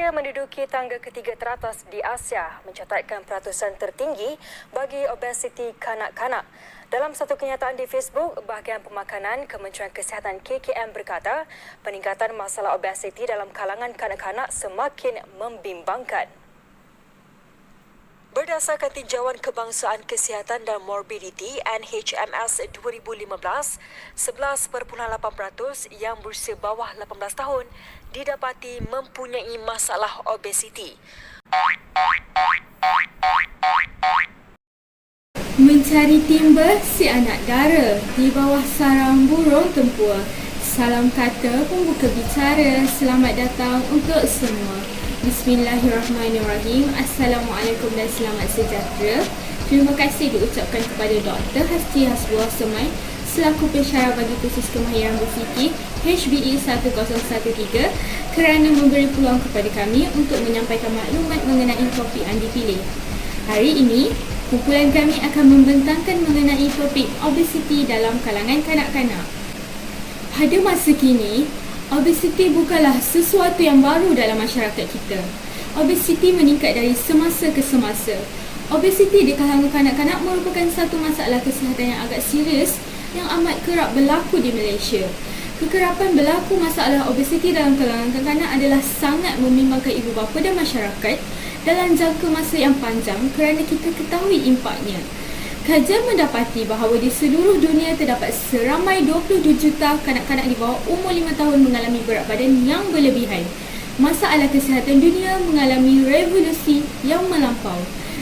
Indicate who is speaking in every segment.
Speaker 1: Malaysia menduduki tangga ketiga teratas di Asia mencatatkan peratusan tertinggi bagi obesiti kanak-kanak. Dalam satu kenyataan di Facebook, bahagian pemakanan Kementerian Kesihatan KKM berkata peningkatan masalah obesiti dalam kalangan kanak-kanak semakin membimbangkan. Berdasarkan Tinjauan Kebangsaan Kesihatan dan Morbiditi NHMS 2015, 11.8% yang berusia bawah 18 tahun didapati mempunyai masalah obesiti.
Speaker 2: Mencari timba si anak dara di bawah sarang burung tempur. Salam kata pembuka bicara, selamat datang untuk semua. Bismillahirrahmanirrahim. Assalamualaikum dan selamat sejahtera. Terima kasih diucapkan kepada Dr. Hasti Hasbuah Semai selaku pensyarah bagi kursus kemahiran berfikir HBE 1013 kerana memberi peluang kepada kami untuk menyampaikan maklumat mengenai topik yang dipilih. Hari ini, kumpulan kami akan membentangkan mengenai topik obesiti dalam kalangan kanak-kanak. Pada masa kini, obesiti bukanlah sesuatu yang baru dalam masyarakat kita. Obesiti meningkat dari semasa ke semasa. Obesiti di kalangan kanak-kanak merupakan satu masalah kesihatan yang agak serius yang amat kerap berlaku di Malaysia. Kekerapan berlaku masalah obesiti dalam kalangan kanak-kanak adalah sangat membimbangkan ibu bapa dan masyarakat dalam jangka masa yang panjang kerana kita ketahui impaknya. Kajian mendapati bahawa di seluruh dunia terdapat seramai 22 juta kanak-kanak di bawah umur 5 tahun mengalami berat badan yang berlebihan. Masalah kesihatan dunia mengalami revolusi yang melampau.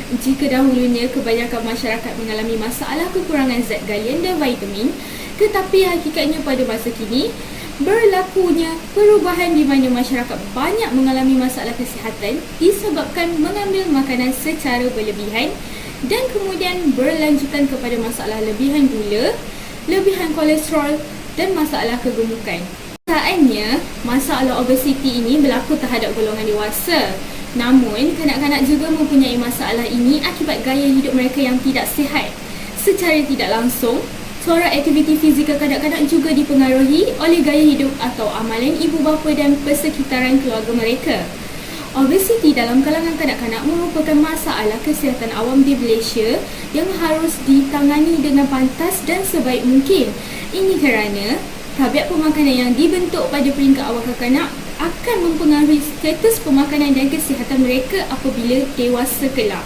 Speaker 2: Jika dahulunya kebanyakan masyarakat mengalami masalah kekurangan zat galian dan vitamin, tetapi hakikatnya pada masa kini, berlakunya perubahan di mana masyarakat banyak mengalami masalah kesihatan disebabkan mengambil makanan secara berlebihan dan kemudian berlanjutan kepada masalah lebihan gula, lebihan kolesterol dan masalah kegemukan. Kenyataannya, masalah obesiti ini berlaku terhadap golongan dewasa. Namun, kanak-kanak juga mempunyai masalah ini akibat gaya hidup mereka yang tidak sihat. Secara tidak langsung, corak aktiviti fizikal kanak-kanak juga dipengaruhi oleh gaya hidup atau amalan ibu bapa dan persekitaran keluarga mereka. Obesiti dalam kalangan kanak-kanak merupakan masalah kesihatan awam di Malaysia yang harus ditangani dengan pantas dan sebaik mungkin. Ini kerana tabiat pemakanan yang dibentuk pada peringkat awal kanak-kanak akan mempengaruhi status pemakanan dan kesihatan mereka apabila dewasa kelak.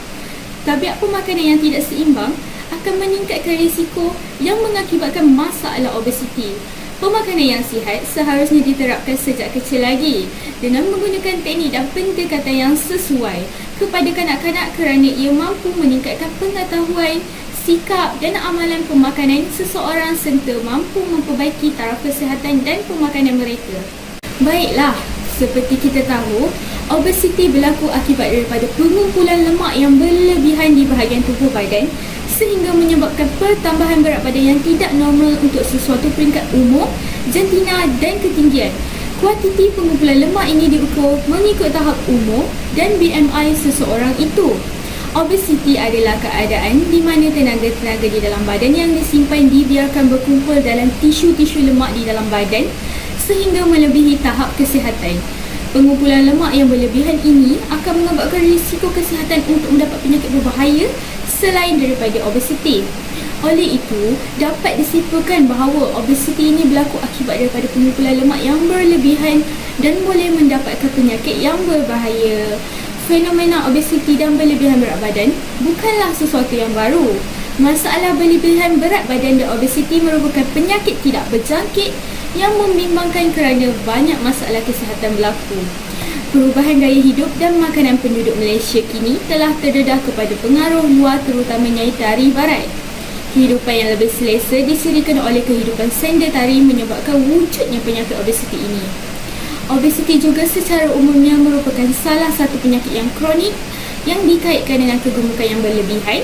Speaker 2: Tabiat pemakanan yang tidak seimbang akan meningkatkan risiko yang mengakibatkan masalah obesiti. Pemakanan yang sihat seharusnya diterapkan sejak kecil lagi dengan menggunakan teknik dan pendekatan yang sesuai kepada kanak-kanak kerana ia mampu meningkatkan pengetahuan, sikap dan amalan pemakanan seseorang serta mampu memperbaiki taraf kesihatan dan pemakanan mereka. Baiklah, seperti kita tahu, obesiti berlaku akibat daripada pengumpulan lemak yang berlebihan di bahagian tubuh badan sehingga menyebabkan pertambahan berat badan yang tidak normal untuk sesuatu peringkat umur, jantina dan ketinggian. Kuantiti pengumpulan lemak ini diukur mengikut tahap umur dan BMI seseorang itu. Obesiti adalah keadaan di mana tenaga-tenaga di dalam badan yang disimpan dibiarkan berkumpul dalam tisu-tisu lemak di dalam badan sehingga melebihi tahap kesihatan. Pengumpulan lemak yang berlebihan ini akan menyebabkan risiko kesihatan untuk mendapat penyakit berbahaya selain daripada obesiti. Oleh itu, dapat disimpulkan bahawa obesiti ini berlaku akibat daripada pengumpulan lemak yang berlebihan dan boleh mendapatkan penyakit yang berbahaya. Fenomena obesiti dan berlebihan berat badan bukanlah sesuatu yang baru. Masalah berlebihan berat badan dan obesiti merupakan penyakit tidak berjangkit yang membimbangkan kerana banyak masalah kesihatan berlaku. Perubahan gaya hidup dan makanan penduduk Malaysia kini telah terdedah kepada pengaruh luar terutamanya dari barat. Kehidupan yang lebih selesa disediakan oleh kehidupan sedentari menyebabkan wujudnya penyakit obesiti ini. Obesiti juga secara umumnya merupakan salah satu penyakit yang kronik yang dikaitkan dengan kegemukan yang berlebihan.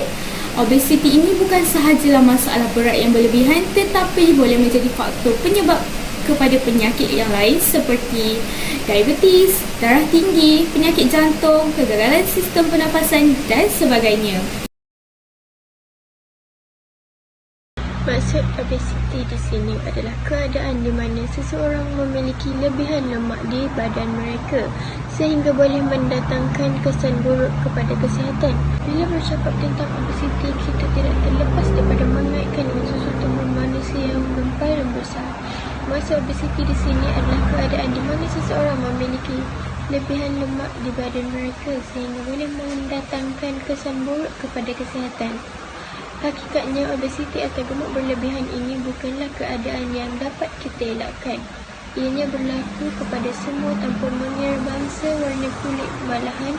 Speaker 2: Obesiti ini bukan sahajalah masalah berat yang berlebihan tetapi boleh menjadi faktor penyebab kepada penyakit yang lain seperti diabetes, darah tinggi, penyakit jantung, kegagalan sistem pernafasan dan sebagainya.
Speaker 3: Maksud obesiti di sini adalah keadaan di mana seseorang memiliki lebihan lemak di badan mereka sehingga boleh mendatangkan kesan buruk kepada kesihatan. Bila bercakap tentang obesiti, kita tidak terlepas daripada mengaitkan dengan sesuatu manusia yang mempal dan besar. Maksud obesiti di sini adalah keadaan di mana seseorang memiliki lebihan lemak di badan mereka sehingga boleh mendatangkan kesan buruk kepada kesihatan. Hakikatnya, obesiti atau gemuk berlebihan ini bukanlah keadaan yang dapat kita elakkan. Ianya berlaku kepada semua tanpa mengira bangsa, warna kulit, malahan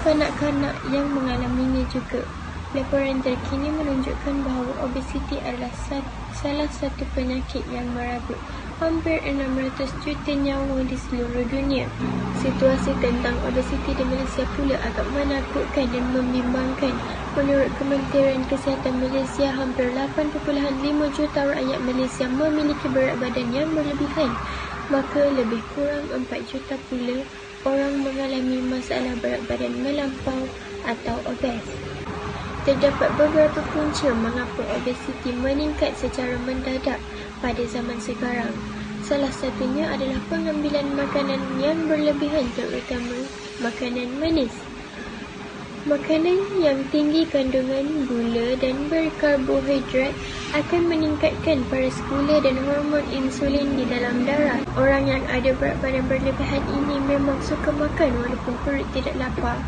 Speaker 3: kanak-kanak yang mengalaminya juga. Laporan terkini menunjukkan bahawa obesiti adalah salah satu penyakit yang merabut hampir 600 juta nyawa di seluruh dunia. Situasi tentang obesiti di Malaysia pula agak menakutkan dan membimbangkan. Menurut Kementerian Kesihatan Malaysia, hampir 8.5 juta rakyat Malaysia memiliki berat badan yang berlebihan. Maka lebih kurang 4 juta pula orang mengalami masalah berat badan melampau atau obes. Terdapat beberapa punca mengapa obesiti meningkat secara mendadak pada zaman sekarang. Salah satunya adalah pengambilan makanan yang berlebihan, terutama makanan manis. Makanan yang tinggi kandungan gula dan berkarbohidrat akan meningkatkan paras gula dan hormon insulin di dalam darah. Orang yang ada berat badan berlebihan ini memang suka makan walaupun perut tidak lapar.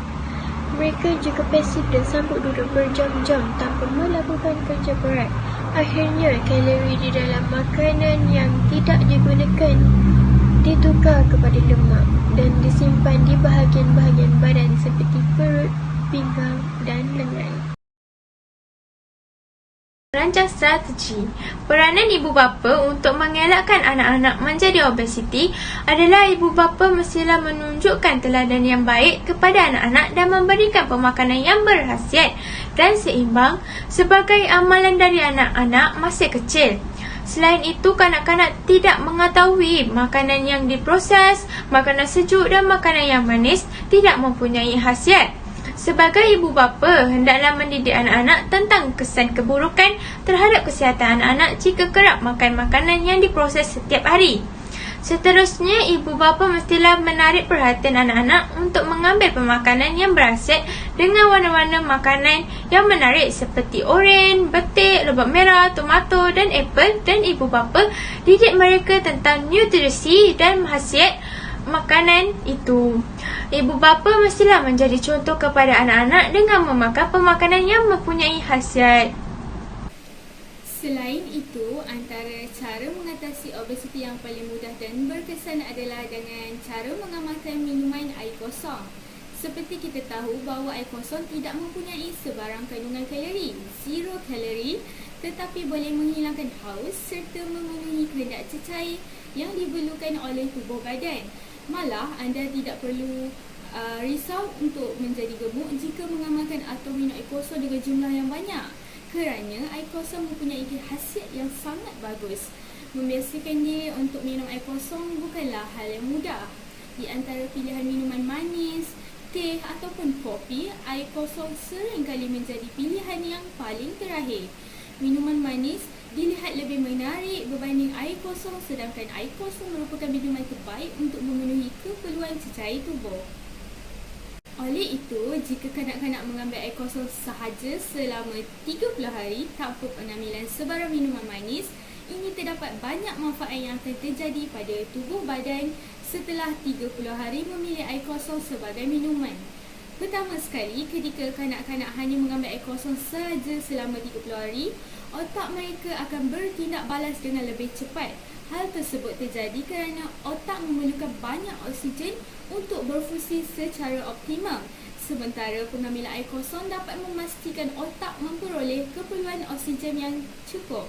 Speaker 3: Mereka juga pasif dan sanggup duduk berjam-jam tanpa melakukan kerja berat. Akhirnya, kalori di dalam makanan yang tidak digunakan ditukar kepada lemak dan disimpan di bahagian-bahagian badan seperti perut, pinggang dan lengan.
Speaker 4: Rancang strategi. Peranan ibu bapa untuk mengelakkan anak-anak menjadi obesiti adalah ibu bapa mestilah menunjukkan teladan yang baik kepada anak-anak dan memberikan pemakanan yang berkhasiat dan seimbang sebagai amalan dari anak-anak masih kecil. Selain itu, kanak-kanak tidak mengetahui makanan yang diproses, makanan sejuk dan makanan yang manis tidak mempunyai khasiat. Sebagai ibu bapa, hendaklah mendidik anak-anak tentang kesan keburukan terhadap kesihatan anak-anak jika kerap makan makanan yang diproses setiap hari. Seterusnya, ibu bapa mestilah menarik perhatian anak-anak untuk mengambil pemakanan yang berkhasiat dengan warna-warna makanan yang menarik seperti oren, betik, lobak merah, tomato dan apel, dan ibu bapa didik mereka tentang nutrisi dan khasiat makanan itu. Ibu bapa mestilah menjadi contoh kepada anak-anak dengan memakan pemakanan yang mempunyai khasiat.
Speaker 2: Selain itu, antara cara mengatasi obesiti yang paling mudah dan berkesan adalah dengan cara mengamalkan minuman air kosong. Seperti kita tahu bahawa air kosong tidak mempunyai sebarang kandungan kalori, zero kalori, tetapi boleh menghilangkan haus serta memenuhi kehendak cecair yang diperlukan oleh tubuh badan. Malah, anda tidak perlu risau untuk menjadi gemuk jika mengamalkan atau minum air kosong dengan jumlah yang banyak. Kerana air kosong mempunyai khasiat yang sangat bagus. Membiasakan diri untuk minum air kosong bukanlah hal yang mudah. Di antara pilihan minuman manis, teh ataupun kopi, air kosong seringkali menjadi pilihan yang paling terakhir. Minuman manis dilihat lebih menarik berbanding air kosong, sedangkan air kosong merupakan minuman terbaik untuk memenuhi keperluan cecair tubuh. Oleh itu, jika kanak-kanak mengambil air kosong sahaja selama 30 hari tanpa pengambilan sebarang minuman manis, ini terdapat banyak manfaat yang akan terjadi pada tubuh badan setelah 30 hari memilih air kosong sebagai minuman. Pertama sekali, ketika kanak-kanak hanya mengambil air kosong sahaja selama 30 hari, otak mereka akan bertindak balas dengan lebih cepat. Hal tersebut terjadi kerana otak memerlukan banyak oksigen untuk berfungsi secara optimal. Sementara pengambilan air kosong dapat memastikan otak memperoleh keperluan oksigen yang cukup.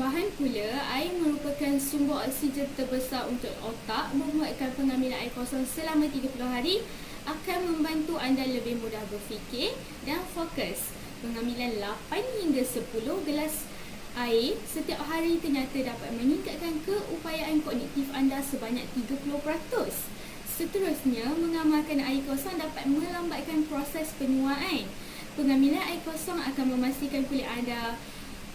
Speaker 2: Bahan pula, air merupakan sumber oksigen terbesar untuk otak. Membuatkan pengambilan air kosong selama 30 hari akan membantu anda lebih mudah berfikir dan fokus. Pengambilan 8 hingga 10 gelas air setiap hari ternyata dapat meningkatkan keupayaan kognitif anda sebanyak 30%. Seterusnya, mengamalkan air kosong dapat melambatkan proses penuaan. Pengambilan air kosong akan memastikan kulit anda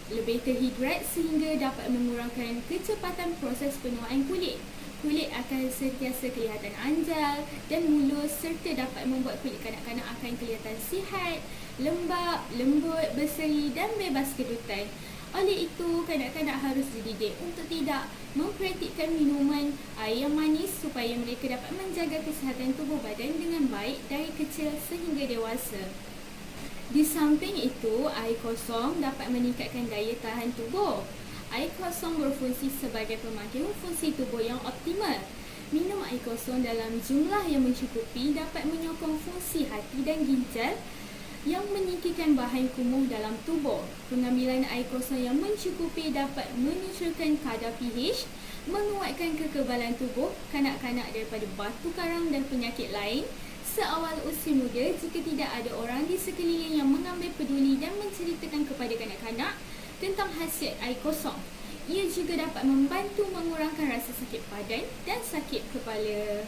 Speaker 2: lebih terhidrat sehingga dapat mengurangkan kecepatan proses penuaan kulit. Kulit akan sentiasa kelihatan anjal dan mulus serta dapat membuat kulit kanak-kanak akan kelihatan sihat, lembap, lembut, berseri dan bebas kedutan. Oleh itu, kanak-kanak harus dididik untuk tidak mempraktikkan minuman air yang manis supaya mereka dapat menjaga kesihatan tubuh badan dengan baik dari kecil sehingga dewasa. Di samping itu, air kosong dapat meningkatkan daya tahan tubuh. Air kosong berfungsi sebagai pemakaian fungsi tubuh yang optimal. Minum air kosong dalam jumlah yang mencukupi dapat menyokong fungsi hati dan ginjal yang menyingkirkan bahan kumuh dalam tubuh. Pengambilan air kosong yang mencukupi dapat menurunkan kadar pH, menguatkan kekebalan tubuh kanak-kanak daripada batu karang dan penyakit lain seawal usia muda jika tidak ada orang di sekeliling yang mengambil peduli dan menceritakan kepada kanak-kanak tentang khasiat air kosong. Ia juga dapat membantu mengurangkan rasa sakit badan dan sakit kepala.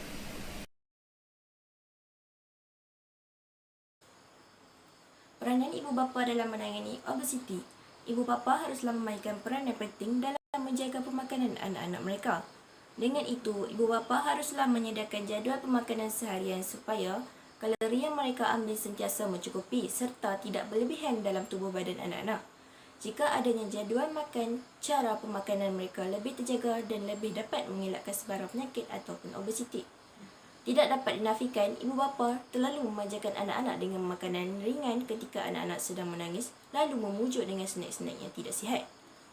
Speaker 5: Peranan ibu bapa dalam menangani obesiti. Ibu bapa haruslah memainkan peranan penting dalam menjaga pemakanan anak-anak mereka. Dengan itu, ibu bapa haruslah menyediakan jadual pemakanan seharian supaya kalori yang mereka ambil sentiasa mencukupi serta tidak berlebihan dalam tubuh badan anak-anak. Jika adanya jadual makan, cara pemakanan mereka lebih terjaga dan lebih dapat mengelakkan sebarang penyakit ataupun obesiti. Tidak dapat dinafikan, ibu bapa terlalu memanjakan anak-anak dengan makanan ringan ketika anak-anak sedang menangis lalu memujuk dengan snack-snack yang tidak sihat.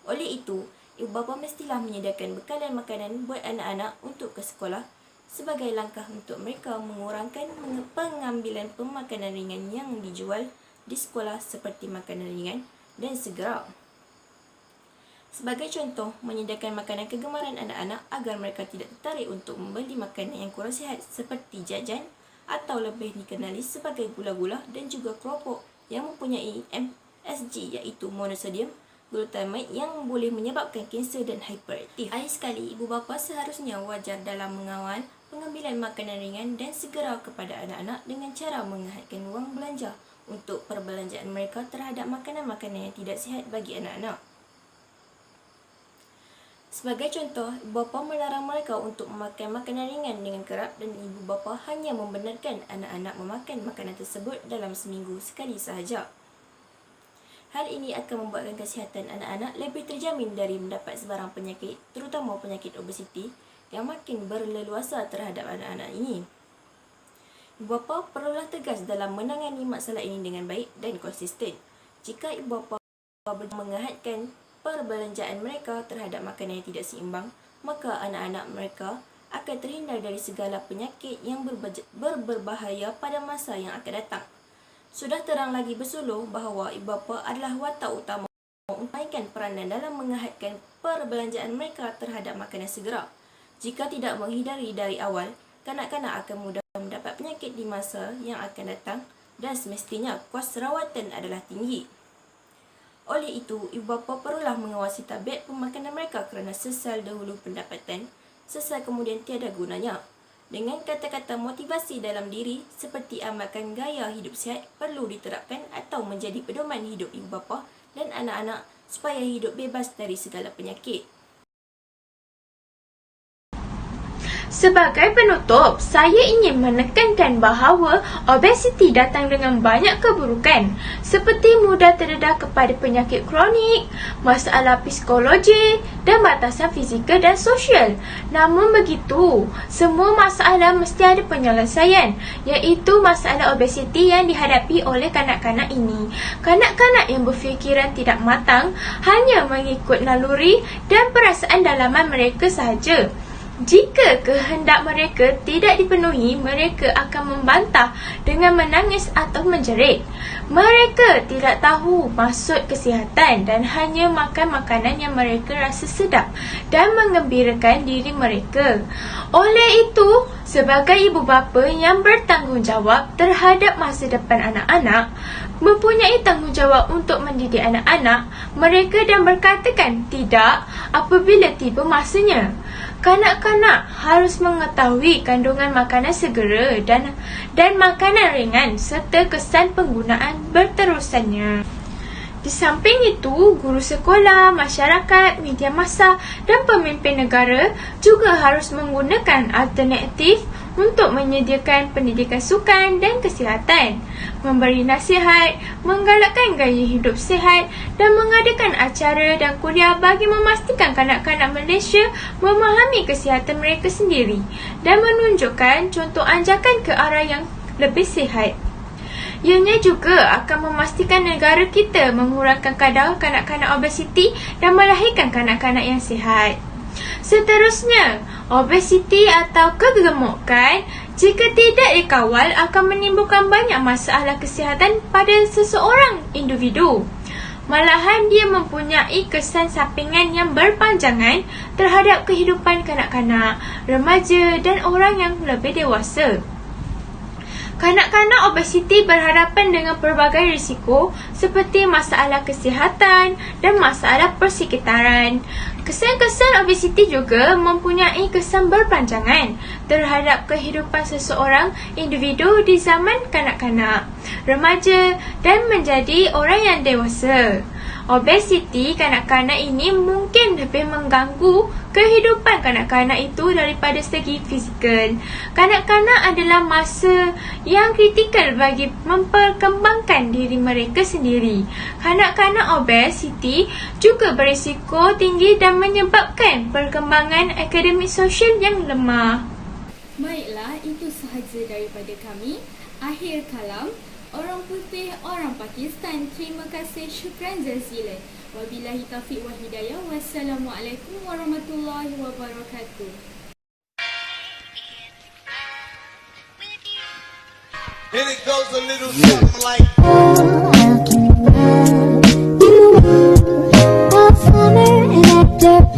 Speaker 5: Oleh itu, ibu bapa mestilah menyediakan bekalan makanan buat anak-anak untuk ke sekolah sebagai langkah untuk mereka mengurangkan pengambilan pemakanan ringan yang dijual di sekolah seperti makanan ringan dan segera. Sebagai contoh, menyediakan makanan kegemaran anak-anak agar mereka tidak tertarik untuk membeli makanan yang kurang sihat seperti jajan atau lebih dikenali sebagai gula-gula dan juga keropok yang mempunyai MSG iaitu monosodium glutamate yang boleh menyebabkan kanser dan hiperaktif. Akhir sekali, ibu bapa seharusnya wajar dalam mengawal pengambilan makanan ringan dan segera kepada anak-anak dengan cara menghadkan wang belanja untuk perbelanjaan mereka terhadap makanan-makanan yang tidak sihat bagi anak-anak. Sebagai contoh, ibu bapa melarang mereka untuk memakan makanan ringan dengan kerap dan ibu bapa hanya membenarkan anak-anak memakan makanan tersebut dalam seminggu sekali sahaja. Hal ini akan membuatkan kesihatan anak-anak lebih terjamin dari mendapat sebarang penyakit, terutama penyakit obesiti yang makin berleluasa terhadap anak-anak ini. Ibu bapa perlulah tegas dalam menangani masalah ini dengan baik dan konsisten. Jika ibu bapa menghadkan perbelanjaan mereka terhadap makanan yang tidak seimbang, maka anak-anak mereka akan terhindar dari segala penyakit yang berbahaya pada masa yang akan datang. Sudah terang lagi bersuluh bahawa ibu bapa adalah watak utama untuk memainkan peranan dalam menghadkan perbelanjaan mereka terhadap makanan segera. Jika tidak menghindari dari awal, kanak-kanak akan mudah mendapat penyakit di masa yang akan datang dan semestinya kos rawatan adalah tinggi. Oleh itu, ibu bapa perlulah mengawasi tabiat pemakanan mereka kerana sesal dahulu pendapatan, sesal kemudian tiada gunanya. Dengan kata-kata motivasi dalam diri seperti amalkan gaya hidup sihat perlu diterapkan atau menjadi pedoman hidup ibu bapa dan anak-anak supaya hidup bebas dari segala penyakit.
Speaker 4: Sebagai penutup, saya ingin menekankan bahawa obesiti datang dengan banyak keburukan seperti mudah terdedah kepada penyakit kronik, masalah psikologi dan batasan fizikal dan sosial. Namun begitu, semua masalah mesti ada penyelesaian, iaitu masalah obesiti yang dihadapi oleh kanak-kanak ini. Kanak-kanak yang berfikiran tidak matang hanya mengikut naluri dan perasaan dalaman mereka sahaja. Jika kehendak mereka tidak dipenuhi, mereka akan membantah dengan menangis atau menjerit. Mereka tidak tahu maksud kesihatan dan hanya makan makanan yang mereka rasa sedap dan menggembirakan diri mereka. Oleh itu, sebagai ibu bapa yang bertanggungjawab terhadap masa depan anak-anak, mempunyai tanggungjawab untuk mendidik anak-anak mereka dan berkatakan tidak apabila tiba masanya. Kanak-kanak harus mengetahui kandungan makanan segera dan makanan ringan serta kesan penggunaan berterusannya. Di samping itu, guru sekolah, masyarakat, media massa dan pemimpin negara juga harus menggunakan alternatif untuk menyediakan pendidikan sukan dan kesihatan, memberi nasihat, menggalakkan gaya hidup sihat dan mengadakan acara dan kuliah bagi memastikan kanak-kanak Malaysia memahami kesihatan mereka sendiri dan menunjukkan contoh anjakan ke arah yang lebih sihat. Ianya juga akan memastikan negara kita mengurangkan kadar kanak-kanak obesiti dan melahirkan kanak-kanak yang sihat. Seterusnya, obesiti atau kegemukan jika tidak dikawal akan menimbulkan banyak masalah kesihatan pada seseorang individu. Malahan dia mempunyai kesan sampingan yang berpanjangan terhadap kehidupan kanak-kanak, remaja dan orang yang lebih dewasa. Kanak-kanak obesiti berhadapan dengan pelbagai risiko seperti masalah kesihatan dan masalah persekitaran. Kesan-kesan obesiti juga mempunyai kesan berpanjangan terhadap kehidupan seseorang individu di zaman kanak-kanak, remaja dan menjadi orang yang dewasa. Obesiti kanak-kanak ini mungkin lebih mengganggu kehidupan kanak-kanak itu daripada segi fizikal. Kanak-kanak adalah masa yang kritikal bagi memperkembangkan diri mereka sendiri. Kanak-kanak obesiti juga berisiko tinggi dan menyebabkan perkembangan akademik sosial yang lemah.
Speaker 2: Baiklah, itu sahaja daripada kami. Akhir kalam, orang putih, orang Pakistan. Terima kasih, syukran jazilan. Wabillahi taufiq wal hidayah. Wassalamualaikum warahmatullahi wabarakatuh.
Speaker 6: And it goes a little something like
Speaker 7: Summer and after